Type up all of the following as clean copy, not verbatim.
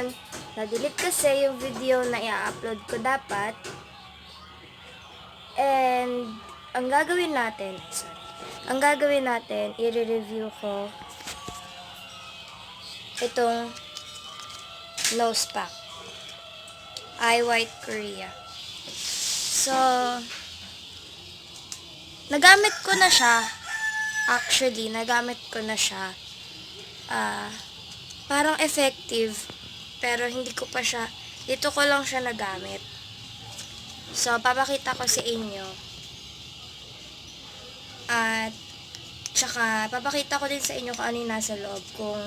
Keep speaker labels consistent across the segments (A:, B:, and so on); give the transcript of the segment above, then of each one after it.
A: ngayon, na-delete kasi yung video na i-upload ko dapat. And, ang gagawin natin, i-review ko itong nose pack. Eye White Korea. So, nagamit ko na siya. Actually, nagamit ko na siya. Parang effective, pero hindi ko pa siya, dito ko lang siya nagamit. So, papakita ko sa inyo. At, tsaka, papakita ko din sa inyo kung ano yung nasa loob. Kung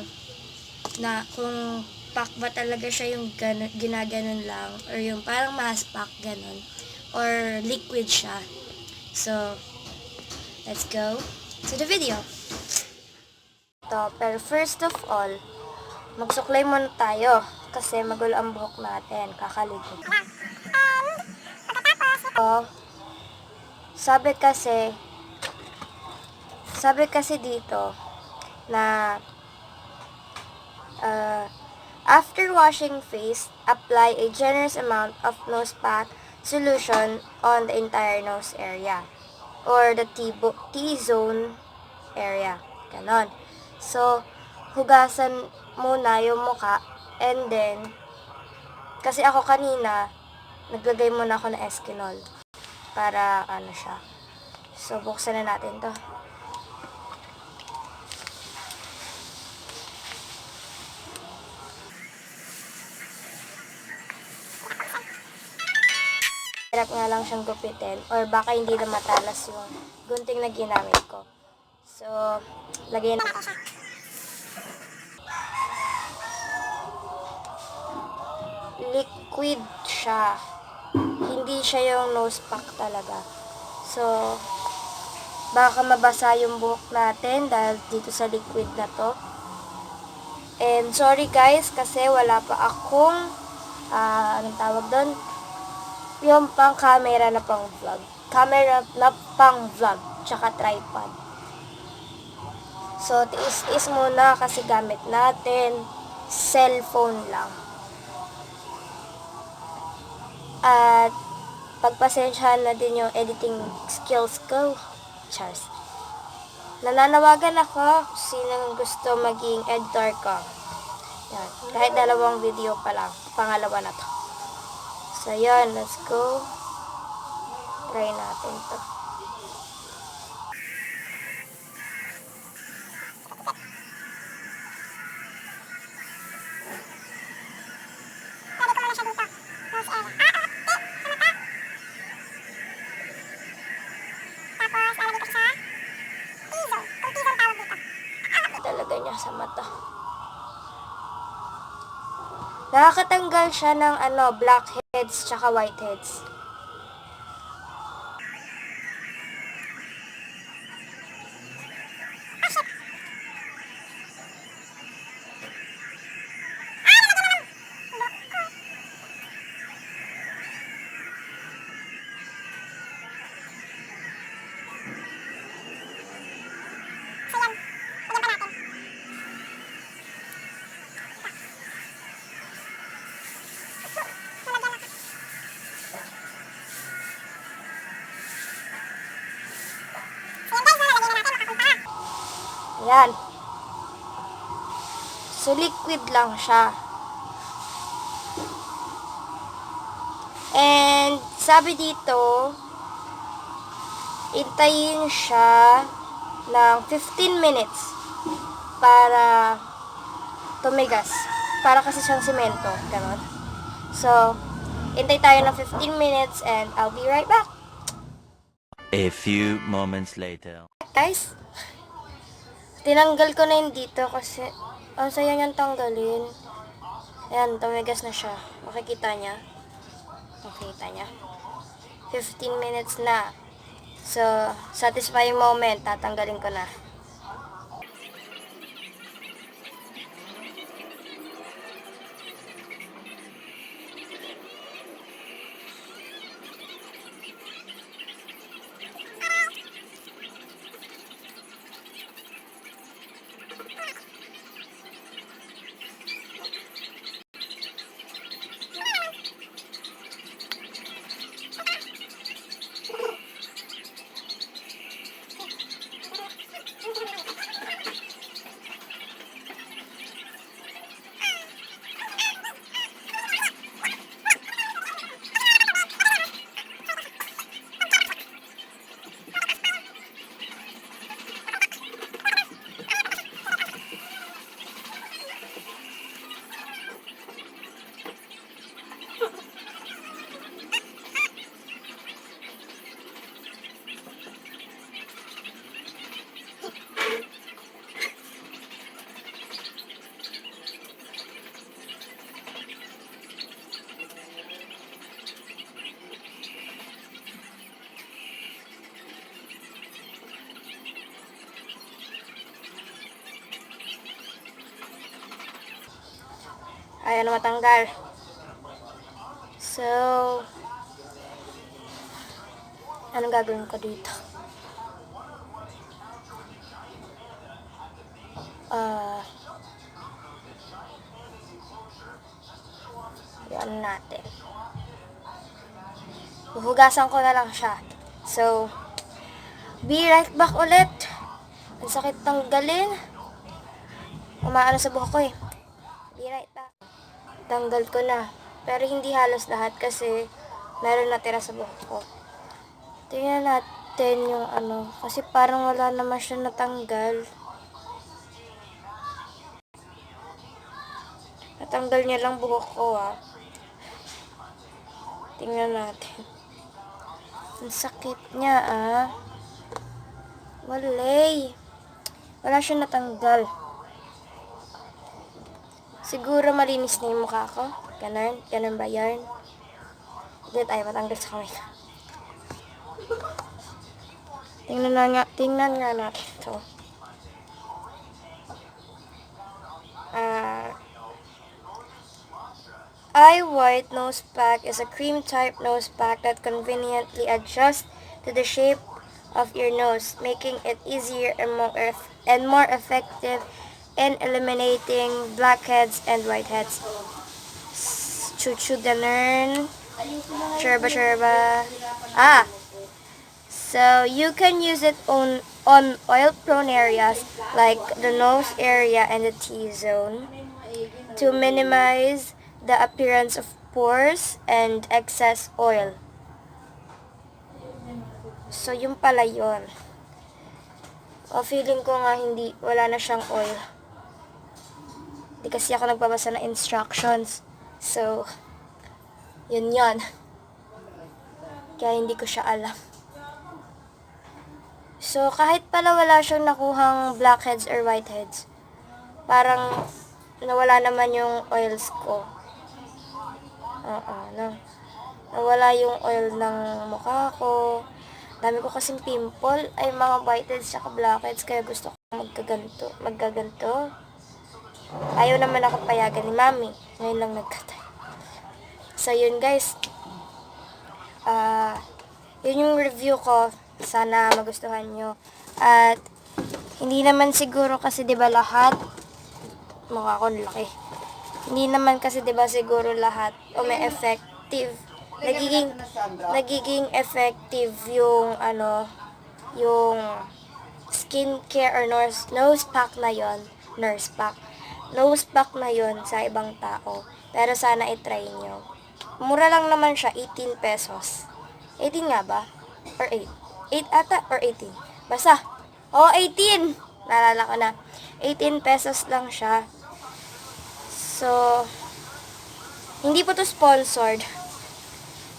A: pack ba talaga siya yung ginaganon lang, or yung parang mass pack, ganon. Or liquid siya. So, let's go to the video. Pero first of all, magsuklay muna tayo kasi magulo ang buhok natin, kakaligo. So, sabi kasi dito na after washing face, apply a generous amount of nose pack solution on the entire nose area or the T-zone area. Ganon. So, hugasan muna yung muka, and then, kasi ako kanina, naglagay muna ako ng Eskinol para ano siya. So, buksan na natin to. Hirap nga lang siyang gupitin, or baka hindi na matalas yung gunting na ginamit ko. So, lagyan na. Liquid siya. Hindi siya yung nose pack talaga. So, baka mabasa yung buhok natin dahil dito sa liquid na to. And sorry guys, kasi wala pa akong, anong tawag doon? Yung pang camera na pang vlog. Camera na pang vlog, tsaka tripod. So, tiis-tiis muna kasi gamit natin cellphone lang. At pagpasensyahan na din yung editing skills ko. Cheers. Nananawagan ako sino gusto maging editor ko. Yan. Kahit 2 video pa lang. Pangalawa na to. So, yan. Let's go. Try natin to. Talaga niya sa mata. Nakakatanggal siya ng blackheads tsaka whiteheads. Yan. So, liquid lang siya. And, sabi dito, intayin siya ng 15 minutes para tumigas. Para kasi siyang simento. Ganon. So, intay tayo ng 15 minutes and I'll be right back.
B: A few moments later.
A: Guys, tinanggal ko na yun dito kasi ang saya niyang tanggalin. Ayan, tumigas na siya. Makikita niya. 15 minutes na. So, satisfying moment. Tatanggalin ko na. Ayaw na matanggal. So, anong gagawin ko dito? Yan natin. Huhugasan ko na lang siya. So, be right back ulit. Ang sakit tanggalin. Umaano sa buhok ko eh. Be right back. Tanggal ko na. Pero hindi halos lahat kasi meron natira sa buhok ko. Tingnan natin yung ano. Kasi parang wala naman siya natanggal. Natanggal niya lang buhok ko ah. Tingnan natin. Ang sakit niya ah. Walay. Wala siya natanggal. Siguro malinis na yung mukha ko. Ganun. Ganun ba yarn? Hindi tayo matanggal sa kamay ko. Tingnan nga natin ito. Eye White Nose Pack is a cream-type nose pack that conveniently adjusts to the shape of your nose, making it easier and more effective in eliminating blackheads and whiteheads. Chuchu ganun. Sherba. So you can use it on oil-prone areas like the nose area and the T-zone to minimize the appearance of pores and excess oil. So, yung pala yun. O, feeling ko nga wala na siyang oil. Hindi kasi ako nagbabasa ng instructions. So, yun. Kaya hindi ko siya alam. So, kahit pala wala siyang nakuhang blackheads or whiteheads, parang nawala naman yung oils ko. Nawala yung oil ng mukha ko. Dami ko kasing pimple, ay mga whiteheads at blackheads, kaya gusto ko maggaganto. Ayaw naman ako payagan ni mami. Ngayon lang nagkatay. So yun guys. Yun yung review ko. Sana magustuhan nyo. At hindi naman siguro kasi 'di ba lahat mukha ko laki. Hindi naman kasi 'di ba siguro lahat o may effective nagiging effective yung yung skincare or nose pack na yon, nose pack na yon sa ibang tao. Pero sana i-try nyo. Mura lang naman siya, 18 pesos. 18 nga ba? Or 8? 8 ata or 18? Basta. 18! Naalala ko na. 18 pesos lang siya. So, hindi po to sponsored.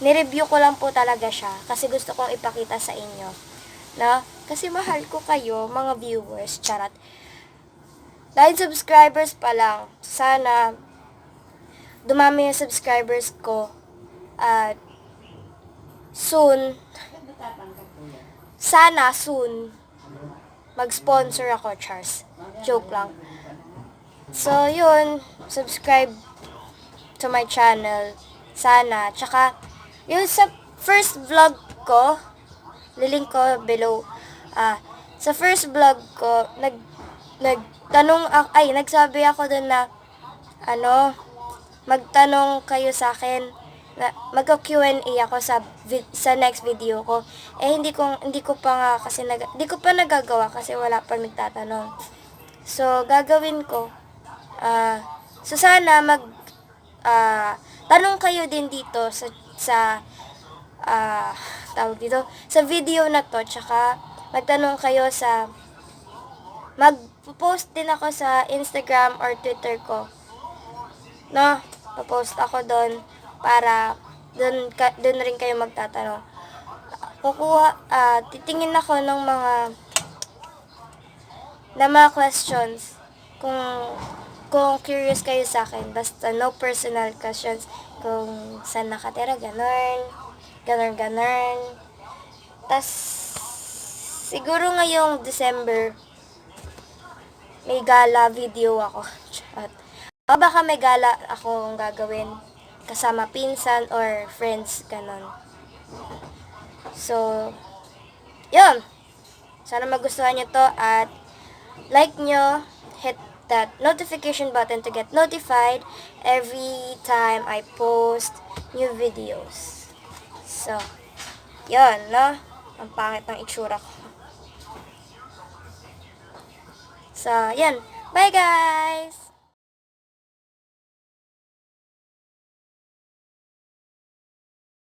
A: Nireview ko lang po talaga siya kasi gusto kong ipakita sa inyo. No? Kasi mahal ko kayo, mga viewers. Charot. Dahil subscribers pa lang, sana dumami yung subscribers ko. At soon, sana soon, mag-sponsor ako, Charles. Joke lang. So, yun, subscribe to my channel. Sana. Tsaka, yung sa first vlog ko, lilink ko below. Sa first vlog ko, nagsabi ako dun na, magtanong kayo sa akin, magka-Q&A ako sa next video ko. Hindi ko pa nga kasi hindi ko pa nagagawa kasi wala pang nagtatanong. So, gagawin ko. So sana tanong kayo din dito sa tawag dito sa video na to, tsaka magtanong kayo mag-post din ako sa Instagram or Twitter ko. No, post ako doon para doon rin kayo magtatanong. Titingin ako ng mga questions kung curious kayo sa akin, basta no personal questions, kung saan nakatira, ganon. Tas, siguro ngayong December, may gala video ako. Chat. O baka may gala akong gagawin kasama pinsan or friends, ganon. So, yun. Sana magustuhan nyo to at like nyo, hit that notification button to get notified every time I post new videos. So, yun, no? Ang pangit ng itsura ko. So, yun. Bye, guys!